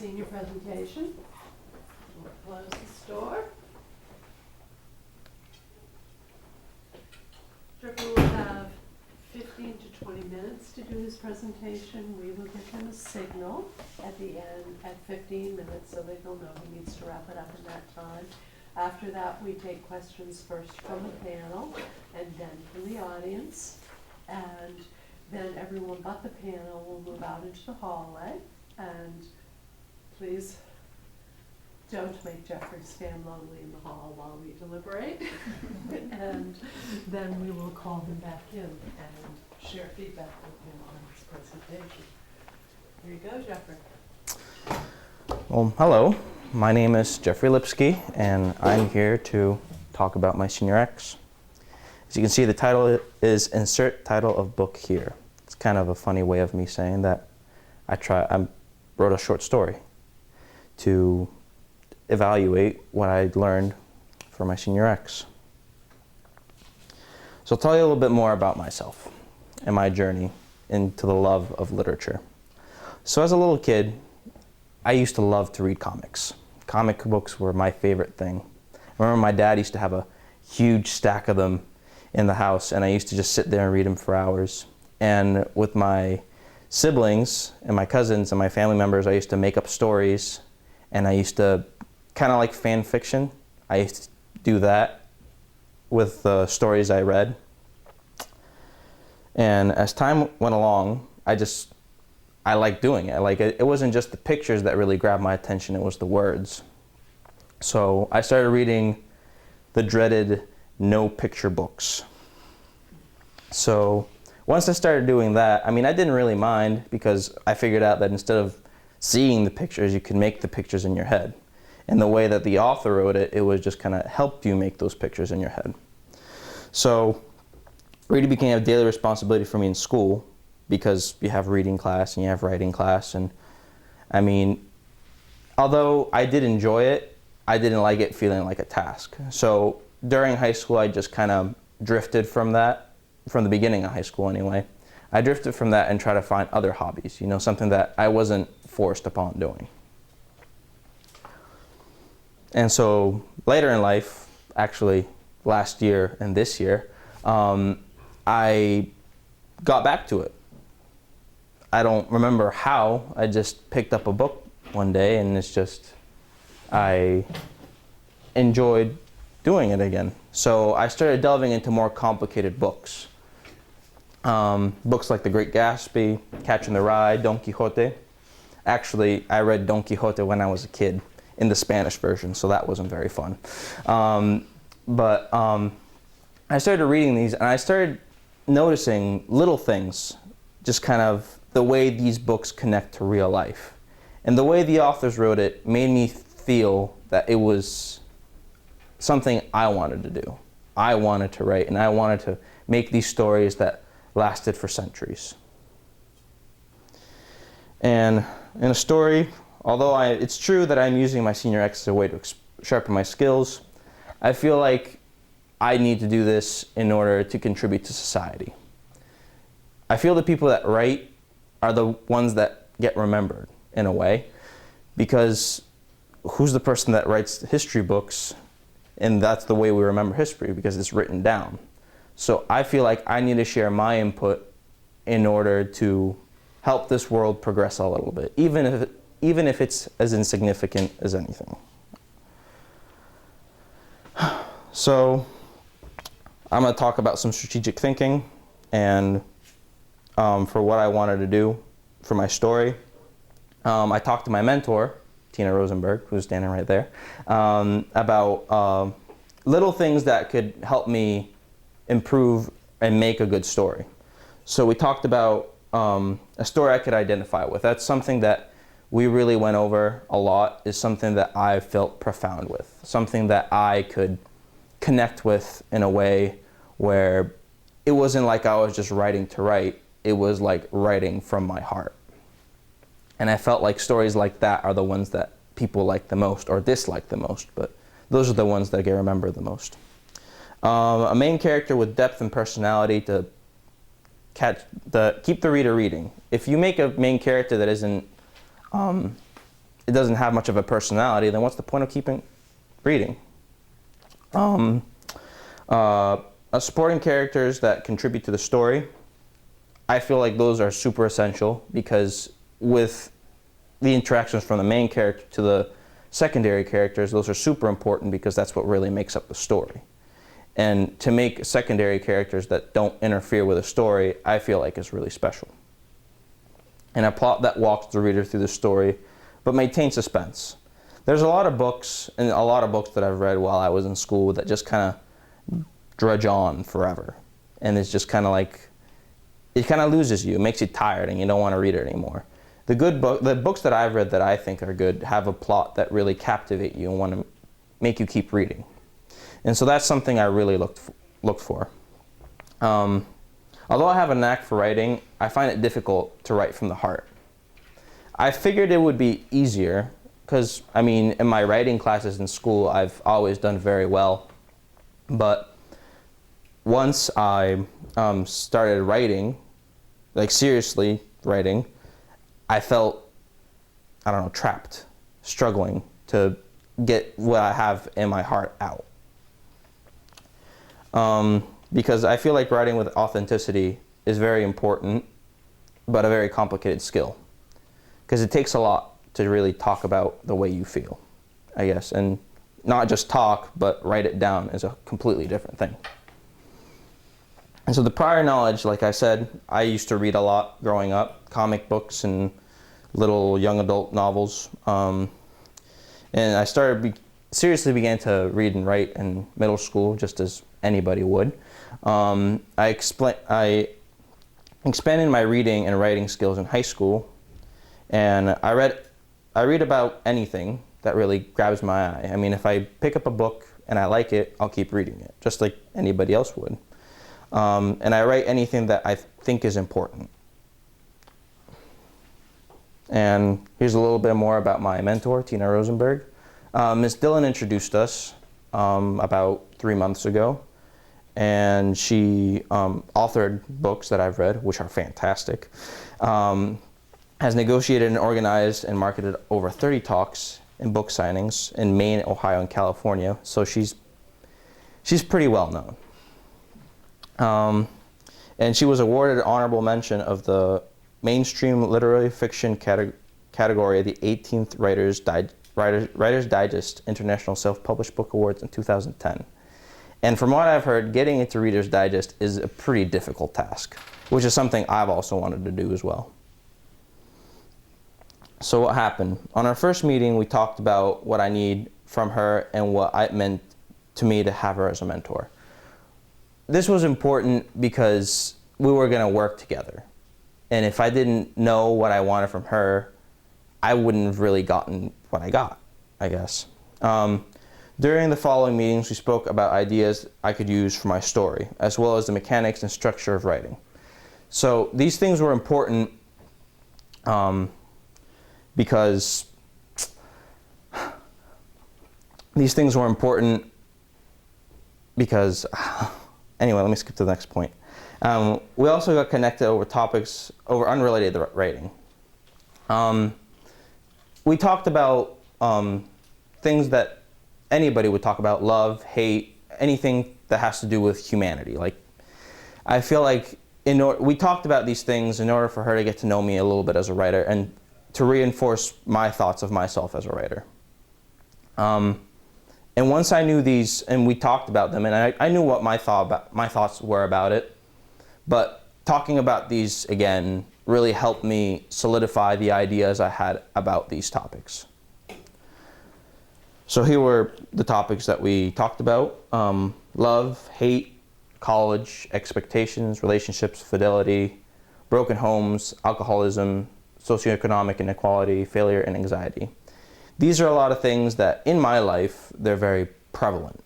senior presentation. We'll close this door. Drippy will have 15 to 20 minutes to do his presentation. We will give him a signal at the end at 15 minutes so that he'll know he needs to wrap it up in that time. After that, we take questions first from the panel and then from the audience. And then everyone but the panel will move out into the hallway. And please don't make Jeffrey stand lonely in the hall while we deliberate. And then we will call him back in and share feedback with him on his presentation. Here you go, Jeffrey. Well, hello. My name is Jeffrey Lipski, and I'm here to talk about my Senior X. As you can see, the title is Insert Title of Book Here. It's kind of a funny way of me saying that I wrote a short story to evaluate what I learned for my Senior X. So I'll tell you a little bit more about myself and my journey into the love of literature. So as a little kid, I used to love to read comics. Comic books were my favorite thing. I remember my dad used to have a huge stack of them in the house, and I used to just sit there and read them for hours. And with my siblings and my cousins and my family members, I used to make up stories, and I used to kind of like fan fiction. I used to do that with the stories I read. And as time went along, I liked doing it. It wasn't just the pictures that really grabbed my attention, it was the words. So I started reading the dreaded no picture books. So once I started doing that, I didn't really mind, because I figured out that instead of seeing the pictures, you could make the pictures in your head. And the way that the author wrote it, it was just kind of helped you make those pictures in your head. So reading became a daily responsibility for me in school, because you have reading class and you have writing class. And although I did enjoy it, I didn't like it feeling like a task. So during high school, I just kind of drifted from that, from the beginning of high school anyway. I drifted from that and tried to find other hobbies, something that I wasn't forced upon doing. And so later in life, actually last year and this year, I got back to it. I don't remember how. I just picked up a book one day, and I enjoyed doing it again. So I started delving into more complicated books. Books like The Great Gatsby, Catcher in the Rye, Don Quixote. Actually, I read Don Quixote when I was a kid in the Spanish version, so that wasn't very fun. But I started reading these, and I started noticing little things, just kind of the way these books connect to real life. And the way the authors wrote it made me feel that it was something I wanted to do. I wanted to write, and I wanted to make these stories that lasted for centuries. And in a story, although it's true that I'm using my Senior X as a way to sharpen my skills, I feel like I need to do this in order to contribute to society. I feel the people that write are the ones that get remembered in a way, because who's the person that writes history books? And that's the way we remember history, because it's written down. So I feel like I need to share my input in order to help this world progress a little bit, even if it's as insignificant as anything. So I'm going to talk about some strategic thinking and for what I wanted to do for my story. I talked to my mentor, Tina Rosenberg, who's standing right there, about little things that could help me improve and make a good story. So we talked about a story I could identify with. That's something that we really went over a lot, is something that I felt profound with, something that I could connect with in a way where it wasn't like I was just writing to write, it was like writing from my heart. And I felt like stories like that are the ones that people like the most or dislike the most, but those are the ones that get remembered the most. A main character with depth and personality to keep the reader reading. If you make a main character that isn't it doesn't have much of a personality, then what's the point of keeping reading? Supporting characters that contribute to the story, I feel like those are super essential, because with the interactions from the main character to the secondary characters, those are super important, because that's what really makes up the story. And to make secondary characters that don't interfere with the story, I feel like is really special. And a plot that walks the reader through the story, but maintains suspense. There's a lot of books, and a lot of books that I've read while I was in school, that just kind of drudge on forever. And it's just kind of like, it kind of loses you. It makes you tired, and you don't want to read it anymore. The books that I've read that I think are good have a plot that really captivate you and want to make you keep reading. And so that's something I really looked for. Although I have a knack for writing, I find it difficult to write from the heart. I figured it would be easier, because, I mean, in my writing classes in school, I've always done very well. But once I started writing, like seriously writing, I felt, I don't know, trapped, struggling to get what I have in my heart out. Because I feel like writing with authenticity is very important, but a very complicated skill. Because it takes a lot to really talk about the way you feel, I guess. And not just talk, but write it down is a completely different thing. And so the prior knowledge, like I said, I used to read a lot growing up, comic books and little young adult novels. And I seriously began to read and write in middle school, just as anybody would. I expanded my reading and writing skills in high school, and I read about anything that really grabs my eye. I mean, if I pick up a book and I like it, I'll keep reading it, just like anybody else would. And I write anything that I think is important. And here's a little bit more about my mentor, Tina Rosenberg. Ms. Dillon introduced us about 3 months ago, and she authored books that I've read, which are fantastic, has negotiated and organized and marketed over 30 talks and book signings in Maine, Ohio, and California, so she's pretty well known. And she was awarded an honorable mention of the mainstream literary fiction category of the 18th Writer's Digest International Self-Published Book Awards in 2010. And from what I've heard, getting into Reader's Digest is a pretty difficult task, which is something I've also wanted to do as well. So what happened? On our first meeting, we talked about what I need from her and what it meant to me to have her as a mentor. This was important because we were going to work together. And if I didn't know what I wanted from her, I wouldn't have really gotten what I got, I guess. During the following meetings, we spoke about ideas I could use for my story, as well as the mechanics and structure of writing. So these things were important because anyway, let me skip to the next point. We also got connected over topics over unrelated to writing. We talked about things that anybody would talk about: love, hate, anything that has to do with humanity. Like, I feel like we talked about these things in order for her to get to know me a little bit as a writer and to reinforce my thoughts of myself as a writer. And once I knew these, and we talked about them, and I knew what my thoughts were about it, but talking about these again really helped me solidify the ideas I had about these topics. So here were the topics that we talked about: love, hate, college, expectations, relationships, fidelity, broken homes, alcoholism, socioeconomic inequality, failure, and anxiety. These are a lot of things that in my life, they're very prevalent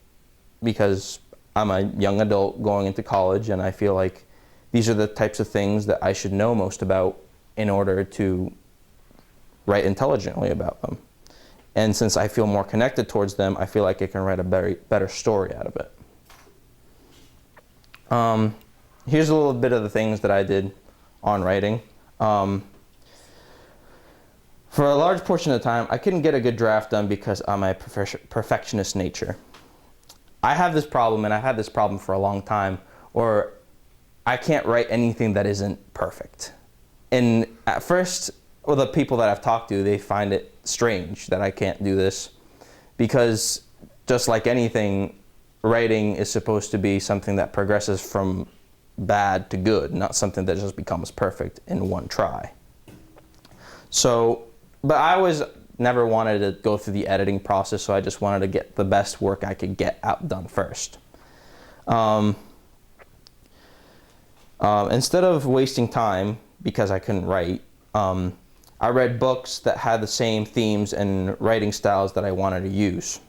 because I'm a young adult going into college, and I feel like these are the types of things that I should know most about in order to write intelligently about them. And since I feel more connected towards them, I feel like I can write a better story out of it. Here's a little bit of the things that I did on writing. For a large portion of the time, I couldn't get a good draft done because of my perfectionist nature. I have this problem, and I've had this problem for a long time, where I can't write anything that isn't perfect. And at first, well, the people that I've talked to, they find it strange that I can't do this, because just like anything, writing is supposed to be something that progresses from bad to good, not something that just becomes perfect in one try. So, but I always never wanted to go through the editing process, so I just wanted to get the best work I could get out done first. Instead of wasting time, because I couldn't write, I read books that had the same themes and writing styles that I wanted to use.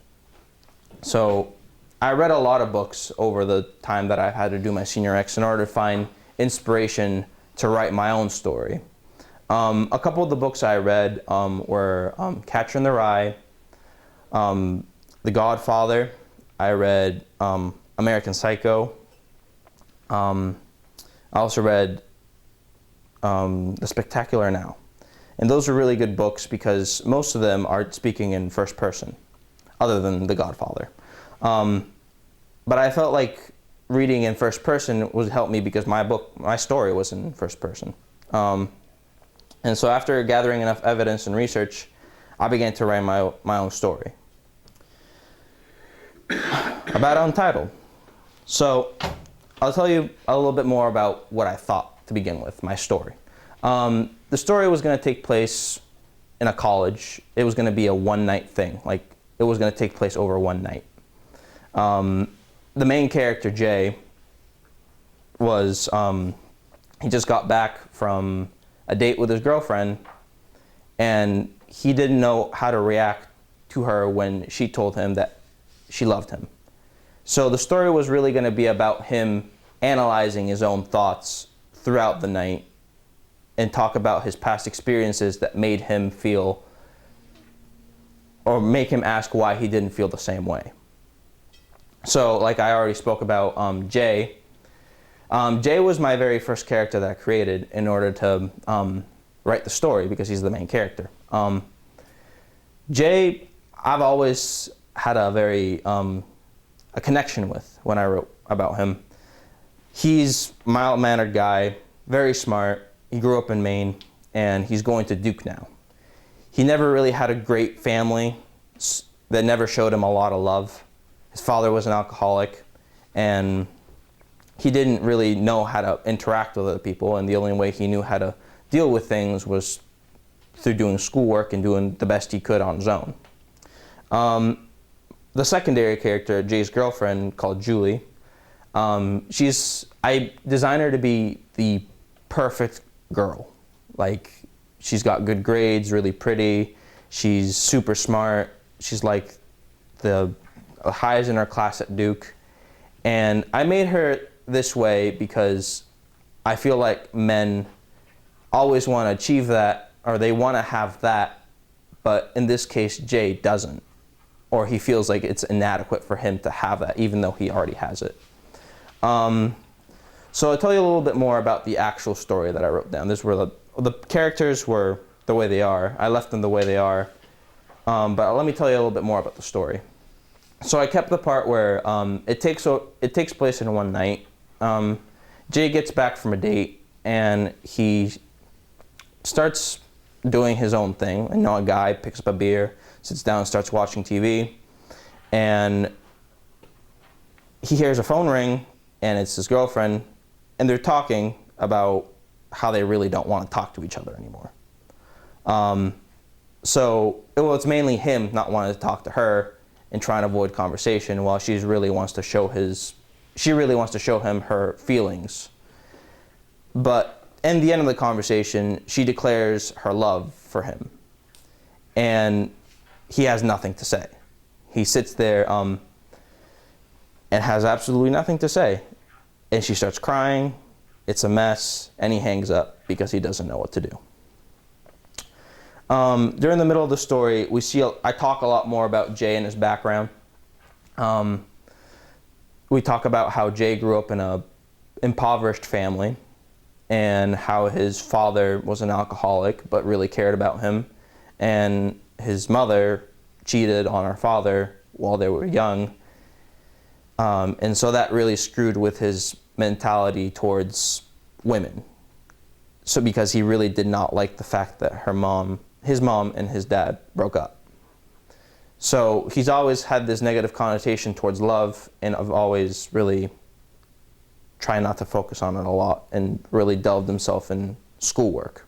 So I read a lot of books over the time that I had to do my Senior X in order to find inspiration to write my own story. A couple of the books I read were Catcher in the Rye, The Godfather. I read American Psycho. I also read The Spectacular Now. And those are really good books because most of them are speaking in first person, other than The Godfather. But I felt like reading in first person would help me because my story was in first person. And so after gathering enough evidence and research, I began to write my own story. About Untitled. So I'll tell you a little bit more about what I thought to begin with, my story. The story was going to take place in a college. It was going to be a one-night thing. Like, it was going to take place over one night. The main character, Jay, was, he just got back from a date with his girlfriend, and he didn't know how to react to her when she told him that she loved him. So the story was really going to be about him analyzing his own thoughts throughout the night and talk about his past experiences that made him feel, or make him ask why he didn't feel the same way. So, like I already spoke about, Jay. Jay was my very first character that I created in order to write the story because he's the main character. Jay, I've always had a very a connection with when I wrote about him. He's a mild-mannered guy, very smart. He grew up in Maine, and he's going to Duke now. He never really had a great family that never showed him a lot of love. His father was an alcoholic, and he didn't really know how to interact with other people, and the only way he knew how to deal with things was through doing schoolwork and doing the best he could on his own. The secondary character, Jay's girlfriend, called Julie, I designed her to be the perfect girl. Like, she's got good grades, really pretty, she's super smart, she's like the highest in her class at Duke. And I made her this way because I feel like men always want to achieve that, or they want to have that, but in this case, Jay doesn't. Or he feels like it's inadequate for him to have that, even though he already has it. So I'll tell you a little bit more about the actual story that I wrote down. This were the characters were the way they are. I left them the way they are. But let me tell you a little bit more about the story. So I kept the part where it takes place in one night. Jay gets back from a date, and he starts doing his own thing. A guy picks up a beer, sits down, and starts watching TV, and he hears a phone ring, and it's his girlfriend, and they're talking about how they really don't want to talk to each other anymore. It's mainly him not wanting to talk to her and trying to avoid conversation, while she really wants to show him her feelings. But in the end of the conversation, she declares her love for him, and he has nothing to say. He sits there and has absolutely nothing to say, and she starts crying. It's a mess, and he hangs up because he doesn't know what to do. During the middle of the story, I talk a lot more about Jay and his background. We talk about how Jay grew up in an impoverished family, and how his father was an alcoholic but really cared about him, and his mother cheated on our father while they were young. And so that really screwed with his mentality towards women. So because he really did not like the fact that his mom and his dad broke up. So he's always had this negative connotation towards love, and I've always really tried not to focus on it a lot and really delved himself in schoolwork.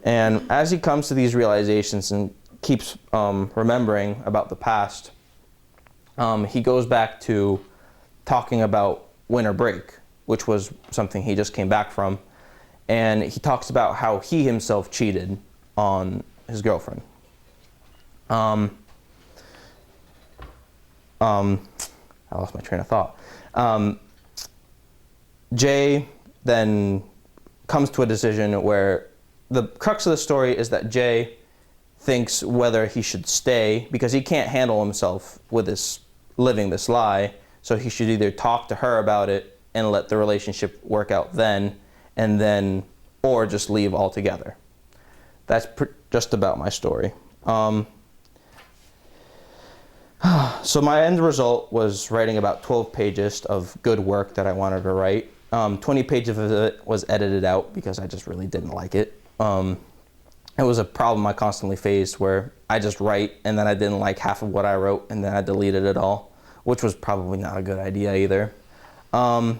And as he comes to these realizations and keeps remembering about the past, he goes back to talking about winter break, which was something he just came back from. And he talks about how he himself cheated on his girlfriend. I lost my train of thought. Jay then comes to a decision where the crux of the story is that Jay thinks whether he should stay because he can't handle himself with living this lie, so he should either talk to her about it and let the relationship work out then, or just leave altogether. That's just about my story. So my end result was writing about 12 pages of good work that I wanted to write. 20 pages of it was edited out because I just really didn't like it. It was a problem I constantly faced where I just write and then I didn't like half of what I wrote and then I deleted it all, which was probably not a good idea either. And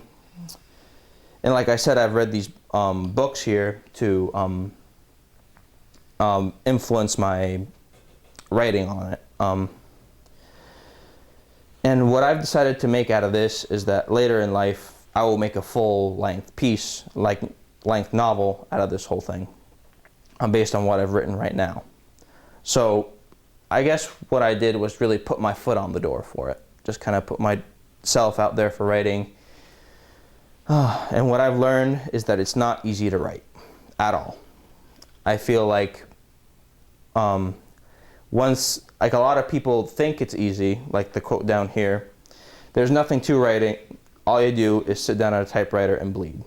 like I said, I've read these books here to influence my writing on it. And what I've decided to make out of this is that later in life, I will make a full-length piece, length novel out of this whole thing, based on what I've written right now. So I guess what I did was really put my foot on the door for it, just kind of put myself out there for writing. And what I've learned is that it's not easy to write at all. I feel like like a lot of people think it's easy, like the quote down here, there's nothing to writing, all you do is sit down at a typewriter and bleed.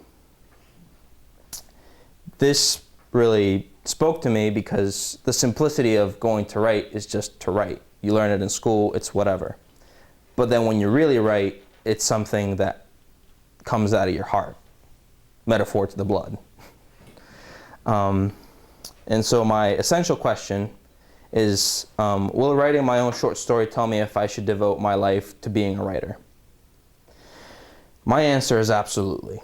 This really spoke to me because the simplicity of going to write is just to write. You learn it in school, it's whatever. But then when you really write, it's something that comes out of your heart, metaphor to the blood. And so my essential question is, will writing my own short story tell me if I should devote my life to being a writer? My answer is absolutely.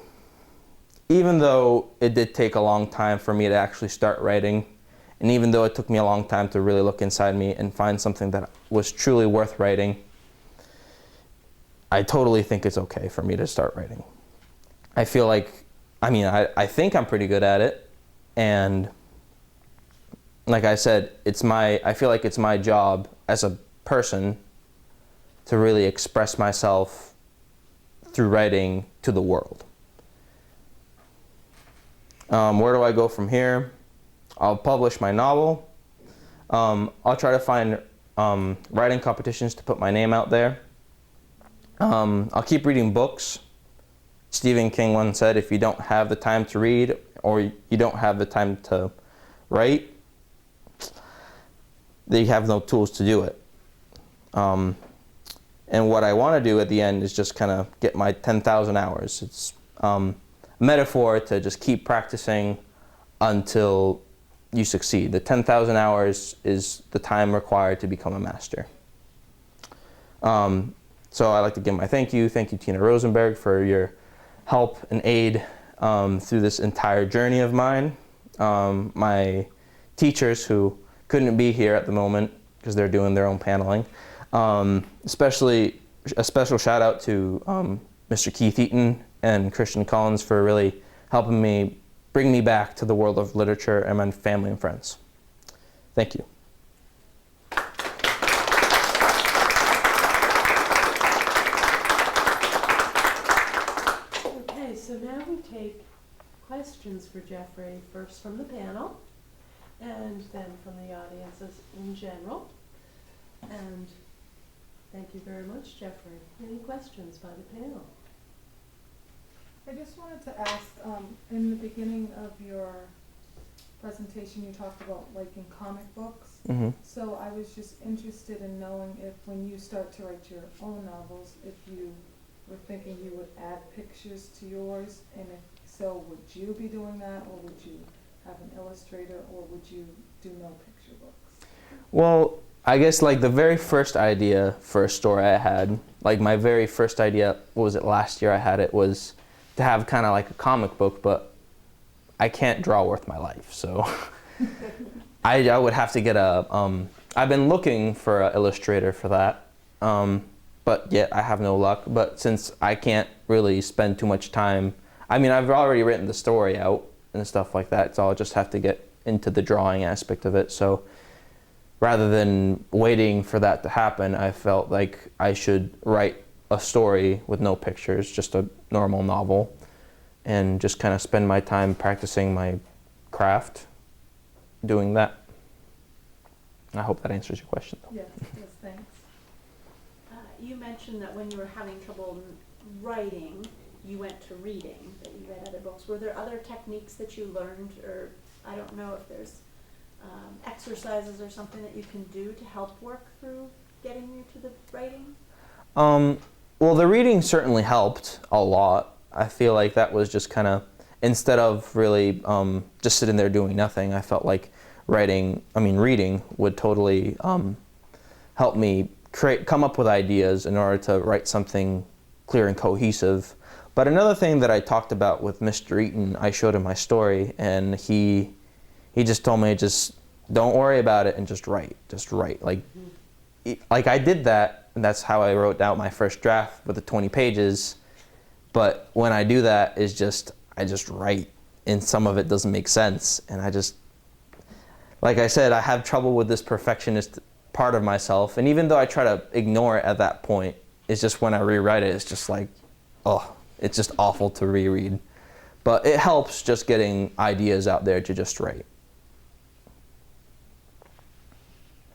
Even though it did take a long time for me to actually start writing, and even though it took me a long time to really look inside me and find something that was truly worth writing, I totally think it's okay for me to start writing. I feel like, I think I'm pretty good at it, and like I said, I feel like it's my job as a person to really express myself through writing to the world. Where do I go from here? I'll publish my novel. I'll try to find writing competitions to put my name out there. I'll keep reading books. Stephen King once said, if you don't have the time to read or you don't have the time to write, they have no tools to do it. And what I want to do at the end is just kind of get my 10,000 hours. It's a metaphor to just keep practicing until you succeed. The 10,000 hours is the time required to become a master. So I'd like to give my thank you. Thank you, Tina Rosenberg, for your help and aid through this entire journey of mine. My teachers who couldn't be here at the moment because they're doing their own paneling. Especially a special shout out to Mr. Keith Eaton and Christian Collins for really helping me bring me back to the world of literature and my family and friends. Thank you. Okay, so now we take questions for Jeffrey, first from the panel, and then from the audiences in general. And thank you very much, Jeffrey. Any questions by the panel? I just wanted to ask, in the beginning of your presentation, you talked about liking comic books. Mm-hmm. So I was just interested in knowing if, when you start to write your own novels, if you were thinking you would add pictures to yours, and if so, would you be doing that, or would you have an illustrator, or would you do no picture books? Well, I guess like the very first idea for a story I had, like my very first idea, what was it, last year I had it, was to have kind of like a comic book, but I can't draw worth my life, so I would have to get a, I've been looking for an illustrator for that, but yet I have no luck. But since I can't really spend too much time, I mean, I've already written the story out and stuff like that, so I'll just have to get into the drawing aspect of it. So rather than waiting for that to happen, I felt like I should write a story with no pictures, just a normal novel, and just kind of spend my time practicing my craft doing that. I hope that answers your question. Yes, yes, thanks. You mentioned that when you were having trouble writing, you went to reading, that you read other books. Were there other techniques that you learned, or I don't know if there's exercises or something that you can do to help work through getting you to the writing? Well, the reading certainly helped a lot. I feel like that was just kind of, instead of really just sitting there doing nothing, I felt like reading would totally help me come up with ideas in order to write something clear and cohesive. But another thing that I talked about with Mr. Eaton, I showed him my story, and he just told me, just don't worry about it and just write. Like I did that, and that's how I wrote out my first draft with the 20 pages. But when I do that, I just write, and some of it doesn't make sense, and like I said, I have trouble with this perfectionist part of myself, and even though I try to ignore it at that point, it's just when I rewrite it, it's just like, oh, it's just awful to reread. But it helps just getting ideas out there to just write.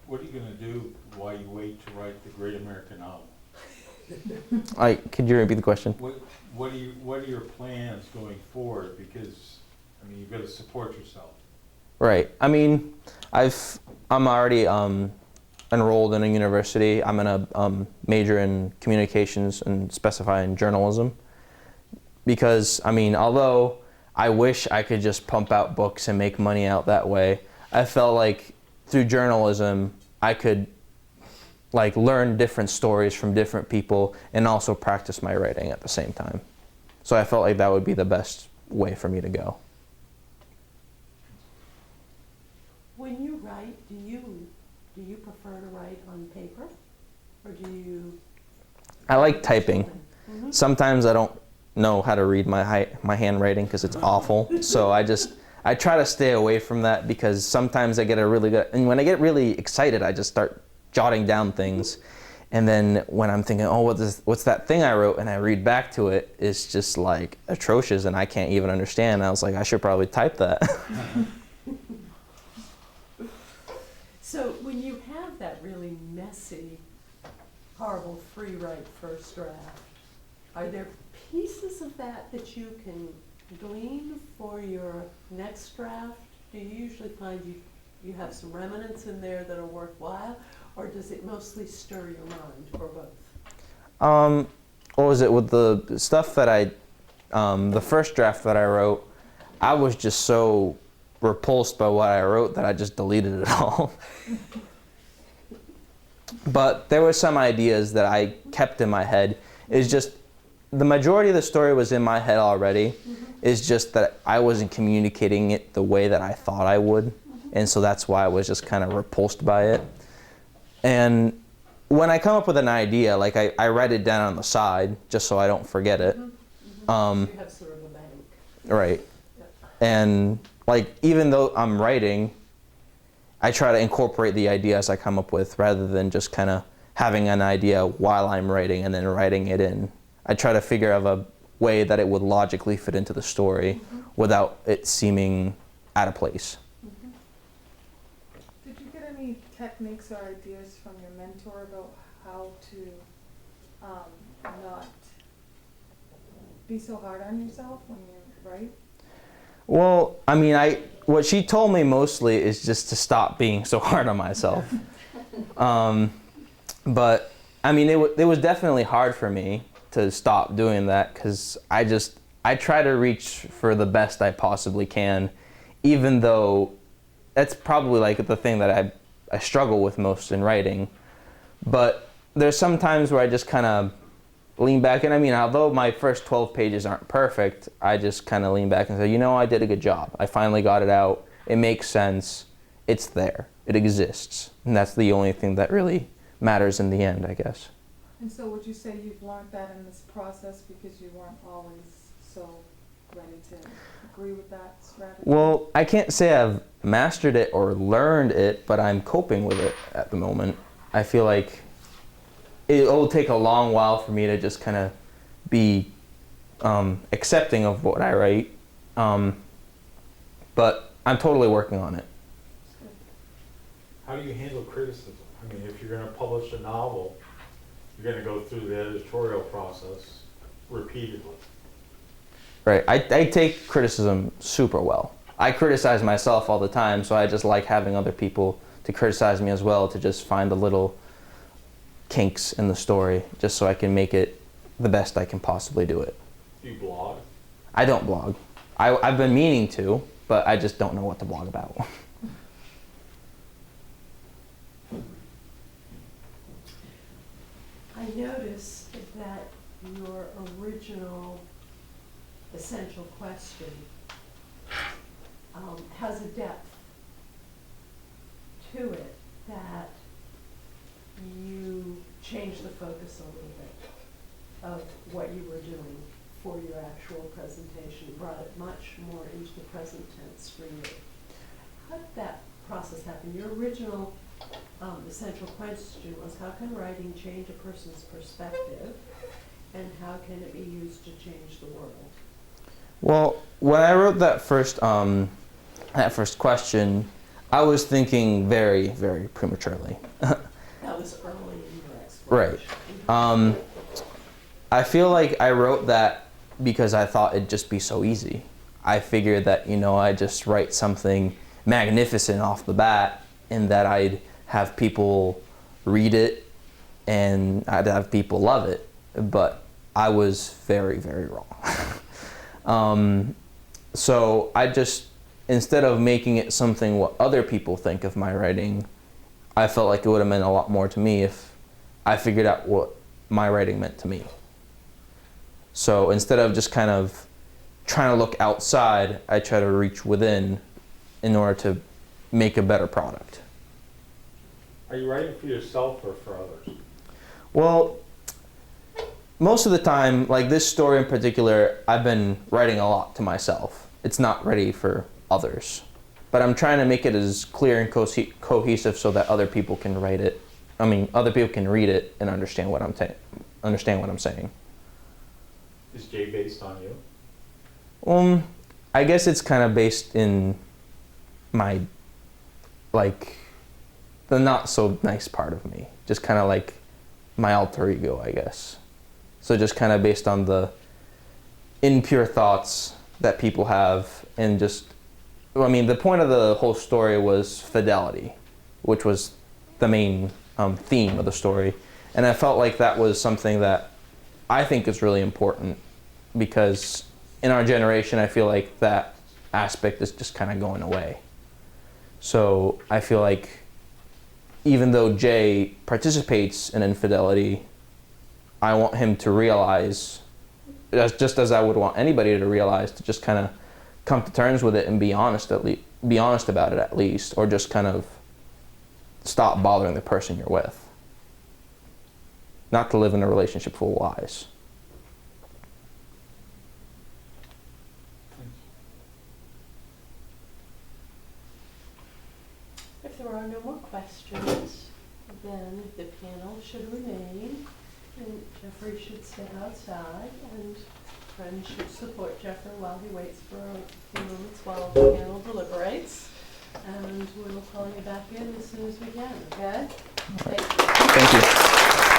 What are you going to do while you wait to write the great American novel? Could you repeat the question? What are your plans going forward? Because I mean, you've got to support yourself. Right. I mean, I'm already enrolled in a university. I'm gonna major in communications and specify in journalism. Because I mean, although I wish I could just pump out books and make money out that way, I felt like through journalism I could like learn different stories from different people and also practice my writing at the same time. So I felt like that would be the best way for me to go. When you write, do you prefer to write on paper, or do you? I like typing. Mm-hmm. Sometimes I don't know how to read my handwriting because it's awful. So I try to stay away from that, because sometimes I get and when I get really excited, I just start jotting down things. And then when I'm thinking, oh, what's that thing I wrote, and I read back to it, it's just like atrocious and I can't even understand. I was like, I should probably type that. So when you have that really messy, horrible free write first draft, are there pieces of that you can glean for your next draft? Do you usually find you have some remnants in there that are worthwhile, or does it mostly stir your mind, or both? What was it with the stuff that the first draft that I wrote, I was just so repulsed by what I wrote that I just deleted it all. But there were some ideas that I kept in my head. It's just the majority of the story was in my head already. Mm-hmm. It's just that I wasn't communicating it the way that I thought I would. Mm-hmm. And so that's why I was just kind of repulsed by it. And when I come up with an idea, like I write it down on the side just so I don't forget it. Mm-hmm. Mm-hmm. You have sort of a bank. Right. Yep. And like, even though I'm writing, I try to incorporate the ideas I come up with rather than just kind of having an idea while I'm writing and then writing it in. I try to figure out a way that it would logically fit into the story Mm-hmm. without it seeming out of place. Mm-hmm. Did you get any techniques or ideas from your mentor about how to not be so hard on yourself when you write? Well, I mean, what she told me mostly is just to stop being so hard on myself. But I mean, it was definitely hard for me to stop doing that because I try to reach for the best I possibly can, even though that's probably like the thing that I struggle with most in writing. But there's some times where I just kind of lean back, and I mean, although my first 12 pages aren't perfect, I just kind of lean back and say, you know, I did a good job. I finally got it out. It makes sense. It's there. It exists. And that's the only thing that really matters in the end, I guess. And so would you say you've learned that in this process because you weren't always so ready to agree with that strategy? Well, I can't say I've mastered it or learned it, but I'm coping with it at the moment. I feel like it'll take a long while for me to just kind of be accepting of what I write, but I'm totally working on it. How do you handle criticism? I mean, if you're gonna publish a novel, you're gonna go through the editorial process repeatedly. Right, I take criticism super well. I criticize myself all the time, so I just like having other people to criticize me as well, to just find the little kinks in the story, just so I can make it the best I can possibly do it. Do you blog? I don't blog. I've been meaning to, but I just don't know what to blog about. I noticed that your original essential question has a depth to it that you changed the focus a little bit of what you were doing for your actual presentation, brought it much more into the present tense for you. How did that process happen? Your original essential question was, how can writing change a person's perspective, and how can it be used to change the world? Well, when I wrote that first question, I was thinking very, very prematurely. That was early in your exploration. Right. I feel like I wrote that because I thought it'd just be so easy. I figured that, you know, I'd just write something magnificent off the bat, and that I'd have people read it and I'd have people love it. But I was very, very wrong. So I just, instead of making it something what other people think of my writing, I felt like it would have meant a lot more to me if I figured out what my writing meant to me. So instead of just kind of trying to look outside, I try to reach within in order to make a better product. Are you writing for yourself or for others? Well, most of the time, like this story in particular, I've been writing a lot to myself. It's not ready for others. But I'm trying to make it as clear and cohesive so that other people can write it. I mean, other people can read it and understand what I'm saying. Is Jay based on you? I guess it's kind of based in my, like, the not so nice part of me. Just kind of like my alter ego, I guess. So just kind of based on the impure thoughts that people have, and just, I mean, the point of the whole story was fidelity, which was the main theme of the story. And I felt like that was something that I think is really important, because in our generation, I feel like that aspect is just kind of going away. So I feel like even though Jay participates in infidelity, I want him to realize, just as I would want anybody to realize, to just kind of come to terms with it and be honest about it at least, or just kind of stop bothering the person you're with. Not to live in a relationship full of lies. If there are no more questions, then the panel should remain, and Jeffrey should stay outside, and friends should support Jeffrey while he waits for a few moments while the panel deliberates. And we'll call you back in as soon as we can, okay? Thank you. Thank you.